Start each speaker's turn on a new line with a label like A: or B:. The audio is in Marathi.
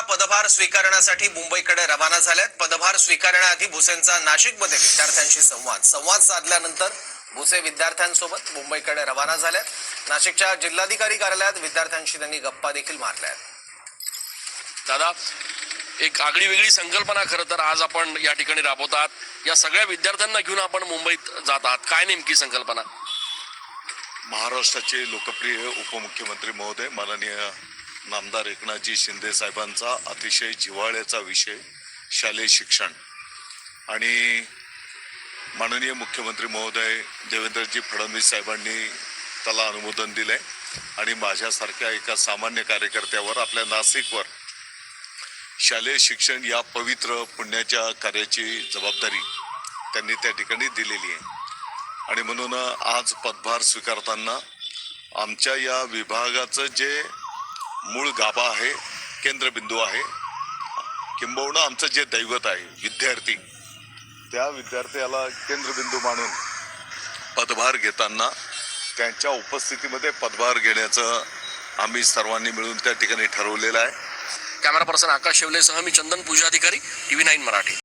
A: पदभार स्वीकारण्यासाठी मुंबईकडे रवाना झाल्यात। पदभार स्वीकारण्याआधी भुसेंचा नाशिकमध्ये विद्यार्थ्यांशी संवाद साधल्यानंतर भुसे विद्यार्थ्यांसोबत मुंबईकडे रवाना झाल्यात। नाशिकच्या जिल्हाधिकारी कार्यालयात विद्यार्थ्यांशी त्यांनी गप्पा देखील मारल्या।
B: दादा, एक आगळी वेगळी संकल्पना खरं तर आज आपण या ठिकाणी राबवतात। या सगळ्या विद्यार्थ्यांना घेऊन आपण मुंबईत जात आहात, काय नेमकी संकल्पना?
C: महाराष्ट्राचे लोकप्रिय उपमुख्यमंत्री महोदय माननीय नामदार एकनाथजी शिंदे साहेबांचा अतिशय जिव्हाळ्याचा विषय शालेय शिक्षण आणि माननीय मुख्यमंत्री महोदय देवेंद्रजी फडणवीस साहेबांनी त्याला अनुमोदन दिले आणि माझ्यासारख्या एका सामान्य कार्यकर्त्यावर आपल्या नाशिकवर शालेय शिक्षण या पवित्र पुण्याच्या कार्याची जबाबदारी त्यांनी त्या ठिकाणी दिलेली आहे। आणि म्हणून आज पदभार स्वीकारताना आमच्या या विभागाचं जे मूळ गाभा आहे, केंद्रबिंदू आहे, किंबहुना आमचं जे दैवत आहे विद्यार्थी, त्या विद्यार्थ्याला केंद्रबिंदू मानून पदभार घेताना त्यांच्या उपस्थितीमध्ये पदभार घेण्याचं आम्ही सर्वांनी मिळून त्या ठिकाणी ठरवलेलं आहे।
B: कॅमेरा पर्सन आकाश शेवलेसह मी चंदन पूजाधिकारी, TV9 मराठी।